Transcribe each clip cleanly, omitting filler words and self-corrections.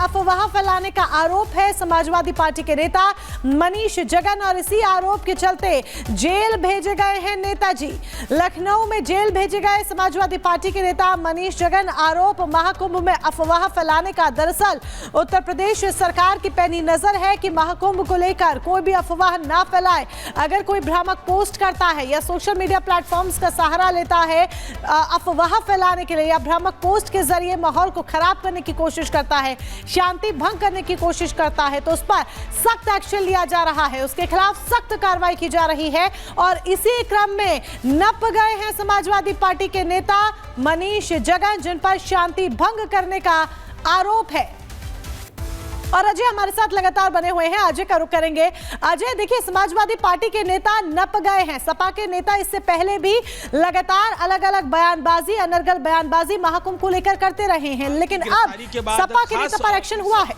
अफवाह फैलाने का आरोप है समाजवादी पार्टी के नेता मनीष जगन और इसी आरोप के चलते जेल भेजे गए हैं नेताजी। लखनऊ में जेल भेजे गए समाजवादी पार्टी के नेता मनीष जगन। आरोप महाकुंभ में अफवाह फैलाने का। दरअसल उत्तर प्रदेश सरकार की पैनी नजर है कि महाकुंभ को लेकर कोई भी अफवाह ना फैलाए। अगर कोई भ्रामक पोस्ट करता है या सोशल मीडिया प्लेटफॉर्म्स का सहारा लेता है अफवाह फैलाने के लिए या भ्रामक पोस्ट के जरिए माहौल को खराब करने की कोशिश करता है, शांति भंग करने की कोशिश करता है, तो उस पर सख्त एक्शन लिया जा रहा है, उसके खिलाफ सख्त कार्रवाई की जा रही है। और इसी क्रम में नप गए हैं समाजवादी पार्टी के नेता मनीष जगन, जिन पर शांति भंग करने का आरोप है। और अजय हमारे साथ लगातार बने हुए हैं, अजय का रुख करेंगे। अजय, देखिए समाजवादी पार्टी के नेता नप गए हैं। सपा के नेता इससे पहले भी लगातार अलग अलग बयानबाजी, अनर्गल बयानबाजी महाकुंभ को लेकर करते रहे हैं, लेकिन अब सपा के नेता पर एक्शन हुआ है।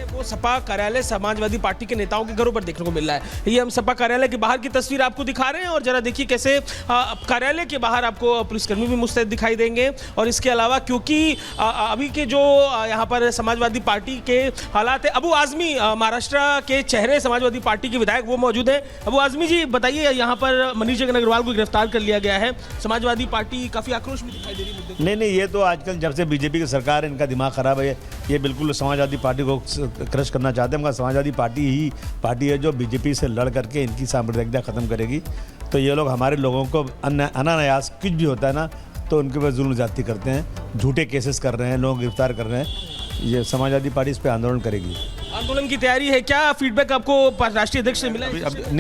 वो सपा कार्यालय समाजवादी पार्टी के नेताओं के घरों पर देखने को मिल रहा है। ये हम सपा कार्यालय के बाहर की तस्वीर आपको दिखा रहे हैं और जरा देखिए कैसे कार्यालय के बाहर आपको पुलिसकर्मी भी मुस्तैद दिखाई देंगे। और इसके अलावा क्योंकि अभी के जो यहाँ पर समाजवादी पार्टी के हालात है, अबू आजमी महाराष्ट्र के चेहरे समाजवादी पार्टी के विधायक वो मौजूद है। अबू आजमी जी बताइए, यहाँ पर मनीष जगन अग्रवाल को गिरफ्तार कर लिया गया है, समाजवादी पार्टी काफी आक्रोश में दिखाई दे रही है। नहीं, ये तो आजकल जब से बीजेपी की सरकार है इनका दिमाग खराब है। ये बिल्कुल समाजवादी पार्टी को क्रश करना चाहते हैं। समाजवादी पार्टी ही पार्टी है जो बीजेपी से लड़ करके इनकी सांप्रदायिकता खत्म करेगी। तो ये लोग हमारे लोगों को अनायास कुछ भी होता है ना तो उनके ऊपर जुल्म ज्यादती करते हैं, झूठे केसेस कर रहे हैं, लोग गिरफ्तार कर रहे हैं। ये समाजवादी पार्टी इस पर आंदोलन करेगी। आंदोलन की तैयारी है, क्या फीडबैक आपको राष्ट्रीय अध्यक्ष से मिला है?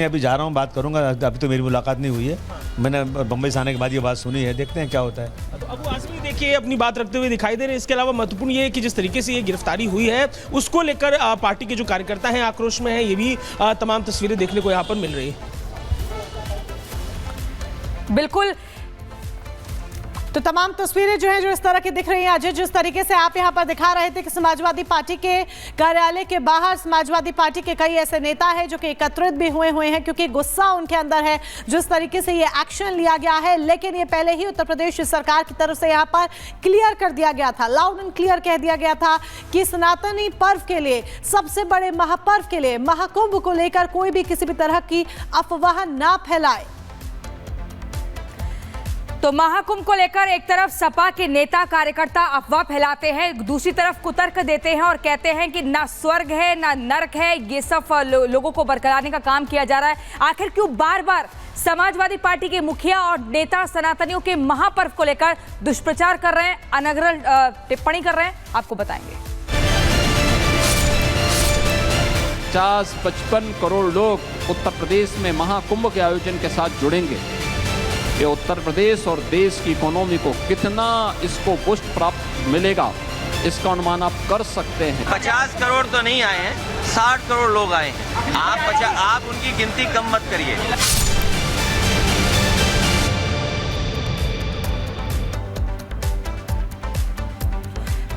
अभी जा रहा हूँ, बात करूँगा। अभी तो मेरी मुलाकात नहीं हुई है, मैंने बम्बई से आने के बाद ये बात सुनी है, देखते हैं क्या होता है। तो अबू आजमी देखिए अपनी बात रखते हुए दिखाई दे रहे हैं। इसके अलावा महत्वपूर्ण ये है कि जिस तरीके से ये गिरफ्तारी हुई है उसको लेकर पार्टी के जो कार्यकर्ता हैं आक्रोश में हैं। ये भी तमाम तस्वीरें देखने को यहाँ पर मिल रही है। बिल्कुल, तो तमाम तस्वीरें जो हैं जो इस तरह की दिख रही हैं। अजय, जिस तरीके से आप यहाँ पर दिखा रहे थे कि समाजवादी पार्टी के कार्यालय के बाहर समाजवादी पार्टी के कई ऐसे नेता हैं जो कि एकत्रित भी हुए हैं क्योंकि गुस्सा उनके अंदर है जिस तरीके से ये एक्शन लिया गया है। लेकिन ये पहले ही उत्तर प्रदेश सरकार की तरफ से यहाँ पर क्लियर कर दिया गया था, लाउड एंड क्लियर कह दिया गया था कि सनातनी पर्व के लिए, सबसे बड़े महापर्व के लिए, महाकुंभ को लेकर कोई भी किसी भी तरह की अफवाह ना फैलाए। तो महाकुंभ को लेकर एक तरफ सपा के नेता कार्यकर्ता अफवाह फैलाते हैं, दूसरी तरफ कुतर्क देते हैं और कहते हैं कि ना स्वर्ग है ना नरक है, ये सब लोगों को बरकराने का काम किया जा रहा है। आखिर क्यों बार बार समाजवादी पार्टी के मुखिया और नेता सनातनियों के महापर्व को लेकर दुष्प्रचार कर रहे हैं, अनर्गल टिप्पणी कर रहे हैं, आपको बताएंगे। 50-55 करोड़ लोग उत्तर प्रदेश में महाकुंभ के आयोजन के साथ जुड़ेंगे। ये उत्तर प्रदेश और देश की इकोनॉमी को कितना इसको बूस्ट प्राप्त मिलेगा, इसका अनुमान आप कर सकते हैं। 50 करोड़ तो नहीं आए हैं, 60 करोड़ लोग आए हैं। आप उनकी गिनती कम मत करिए।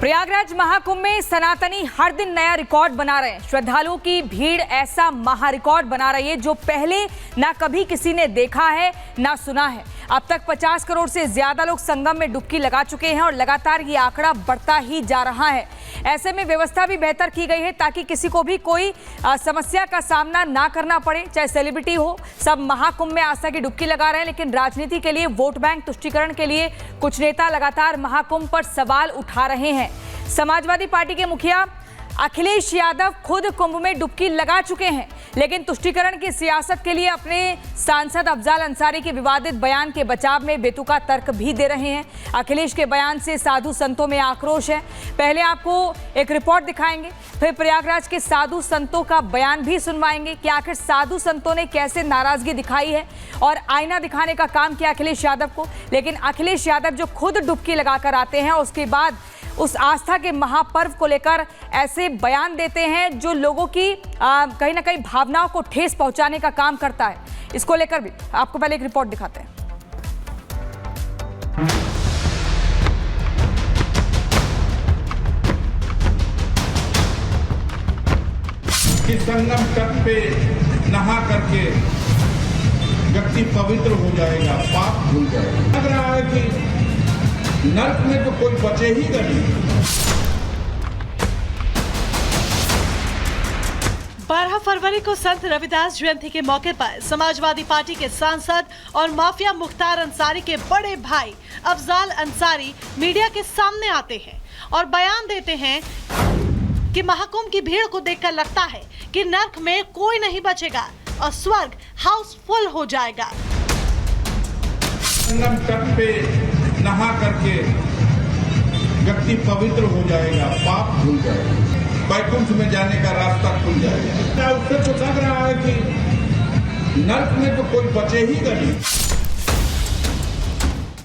प्रयागराज महाकुंभ में सनातनी हर दिन नया रिकॉर्ड बना रहे हैं। श्रद्धालुओं की भीड़ ऐसा महा रिकॉर्ड बना रही है जो पहले ना कभी किसी ने देखा है ना सुना है। अब तक 50 करोड़ से ज्यादा लोग संगम में डुबकी लगा चुके हैं और लगातार ये आंकड़ा बढ़ता ही जा रहा है। ऐसे में व्यवस्था भी बेहतर की गई है ताकि किसी को भी कोई समस्या का सामना ना करना पड़े, चाहे सेलिब्रिटी हो। सब महाकुंभ में आस्था की डुबकी लगा रहे हैं, लेकिन राजनीति के लिए, वोट बैंक तुष्टीकरण के लिए कुछ नेता लगातार महाकुंभ पर सवाल उठा रहे हैं। समाजवादी पार्टी के मुखिया अखिलेश यादव खुद कुंभ में डुबकी लगा चुके हैं, लेकिन तुष्टीकरण की सियासत के लिए अपने सांसद अफजाल अंसारी के विवादित बयान के बचाव में बेतुका तर्क भी दे रहे हैं। अखिलेश के बयान से साधु संतों में आक्रोश है। पहले आपको एक रिपोर्ट दिखाएंगे, फिर प्रयागराज के साधु संतों का बयान भी सुनवाएंगे कि आखिर साधु संतों ने कैसे नाराजगी दिखाई है और आईना दिखाने का काम किया अखिलेश यादव को। लेकिन अखिलेश यादव जो खुद डुबकी लगाकर आते हैं, उसके बाद उस आस्था के महापर्व को लेकर ऐसे बयान देते हैं जो लोगों की कहीं ना कहीं भावनाओं को ठेस पहुंचाने का काम करता है। इसको लेकर भी आपको पहले एक रिपोर्ट दिखाते हैं। कि संगम तट पे नहा करके व्यक्ति पवित्र हो जाएगा, पाप धुल जाएगा। लग रहा है कि नर्क में तो कोई बचे ही नहीं। 12 फरवरी को संत रविदास जयंती के मौके पर समाजवादी पार्टी के सांसद और माफिया मुख्तार अंसारी के बड़े भाई अफजाल अंसारी मीडिया के सामने आते हैं और बयान देते हैं कि महाकुंभ की भीड़ को देखकर लगता है कि नर्क में कोई नहीं बचेगा और स्वर्ग हाउसफुल हो जाएगा। संगम तट पे नहा करके व्यक्ति पवित्र हो जाएगा, पाप धुल जाएगा, वैकुंठ में जाने का रास्ता खुल जाएगा। क्या उससे तो लग रहा है कि नर्क में तो कोई बचे ही नहीं।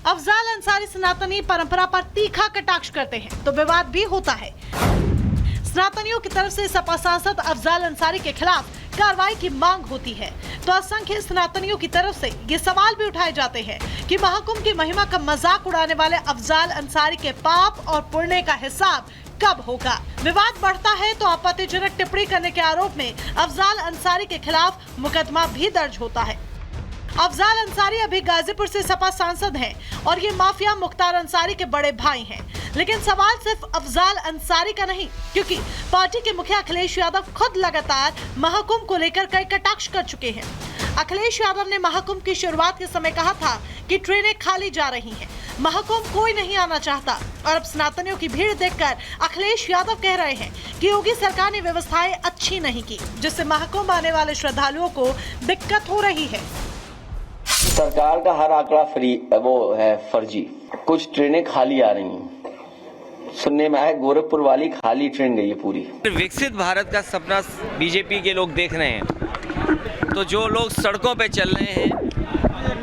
अफजाल अंसारी सनातनी परंपरा पर तीखा कटाक्ष करते हैं तो विवाद भी होता है। सनातनियों की तरफ से सपा सांसद अफजाल अंसारी के खिलाफ कार्रवाई की मांग होती है तो असंख्य सनातनियों की तरफ से ये सवाल भी उठाए जाते हैं कि महाकुंभ की महिमा का मजाक उड़ाने वाले अफजाल अंसारी के पाप और पुण्य का हिसाब कब होगा। विवाद बढ़ता है तो आपत्तिजनक टिप्पणी करने के आरोप में अफजाल अंसारी के खिलाफ मुकदमा भी दर्ज होता है। अफजाल अंसारी अभी गाजीपुर से सपा सांसद हैं और ये माफिया मुख्तार अंसारी के बड़े भाई हैं। लेकिन सवाल सिर्फ अफजाल अंसारी का नहीं, क्योंकि पार्टी के मुखिया अखिलेश यादव खुद लगातार महाकुंभ को लेकर कई कटाक्ष कर चुके हैं। अखिलेश यादव ने महाकुंभ की शुरुआत के समय कहा था कि ट्रेनें खाली जा रही हैं, महाकुंभ कोई नहीं आना चाहता और अब सनातनियों की भीड़ देखकर अखिलेश यादव कह रहे हैं कि योगी सरकार ने व्यवस्थाएं अच्छी नहीं की, जिससे महाकुंभ आने वाले श्रद्धालुओं को दिक्कत हो रही है। सरकार का हर आंकड़ा फर्जी। कुछ ट्रेनें खाली आ रही हैं, सुनने में आया गोरखपुर वाली खाली ट्रेन गई है पूरी। विकसित भारत का सपना बीजेपी के लोग देख रहे हैं, तो जो लोग सड़कों पे चल रहे हैं,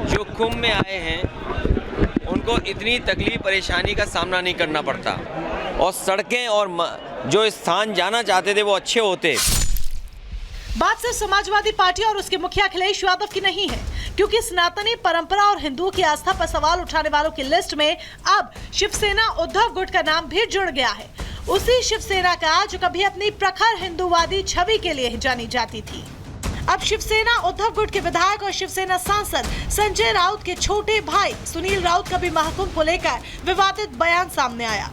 जो कुंभ में आए हैं, उनको इतनी तकलीफ परेशानी का सामना नहीं करना पड़ता और सड़कें और जो स्थान जाना चाहते थे वो अच्छे होते। बात सिर्फ समाजवादी पार्टी और उसके मुखिया अखिलेश यादव की नहीं है, क्योंकि सनातनी परंपरा और हिंदुओं की आस्था पर सवाल उठाने वालों की लिस्ट में अब शिवसेना उद्धव गुट का नाम भी जुड़ गया है। उसी शिवसेना का जो कभी अपनी प्रखर हिंदूवादी छवि के लिए जानी जाती थी। अब शिवसेना उद्धव गुट के विधायक और शिवसेना सांसद संजय राउत के छोटे भाई सुनील राउत का भी महाकुंभ को लेकर विवादित बयान सामने आया।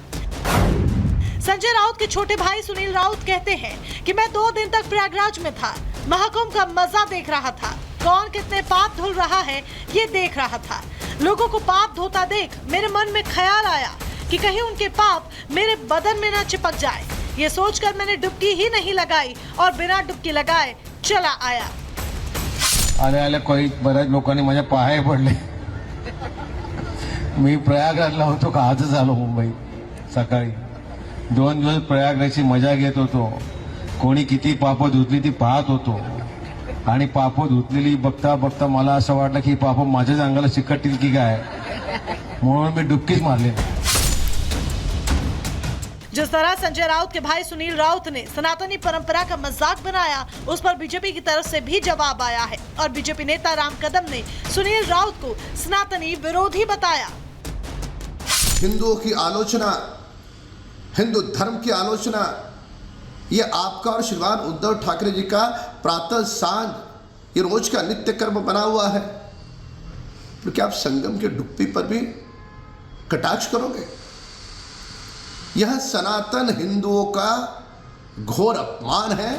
संजय राउत के छोटे भाई सुनील राउत कहते हैं कि मैं 2 दिन तक प्रयागराज में था, महाकुंभ का मजा देख रहा था, कौन कितने पाप धुल रहा है ये देख रहा था। लोगों को पाप धोता देख मेरे मन में ख्याल आया कि कहीं उनके पाप मेरे बदन में न चिपक जाए। ये सोचकर मैंने डुबकी ही नहीं लगाई और बिना डुबकी लगाए चला आया। आले कोई बऱ्याच लोकांनी माझ्या पाय पडले। मी प्रयागराजला होतो का आजच आलो मुंबई सकाळी। 2 दिवस प्रयागराजची मजा घेत होतो। कोणी किती पाप धुतली ती पाहत होतो आणि पाप धुतलेली बघता बघता मला असं वाटलं की पाप माझ्याच अंगाला चिकटतील की काय, म्हणून मी डुबकीच मारली। जिस तरह संजय राउत के भाई सुनील राउत ने सनातनी परंपरा का मजाक बनाया, उस पर बीजेपी की तरफ से भी जवाब आया है और बीजेपी नेता राम कदम ने सुनील राउत को सनातनी विरोधी बताया। हिंदुओं की आलोचना, हिंदू धर्म की आलोचना, ये आपका और श्रीमान उद्धव ठाकरे जी का प्रातः सांझ ये रोज का नित्य कर्म बना हुआ है, तो क्या आप संगम के डुब्बी पर भी कटाक्ष करोगे? यह सनातन हिंदुओं का घोर अपमान है।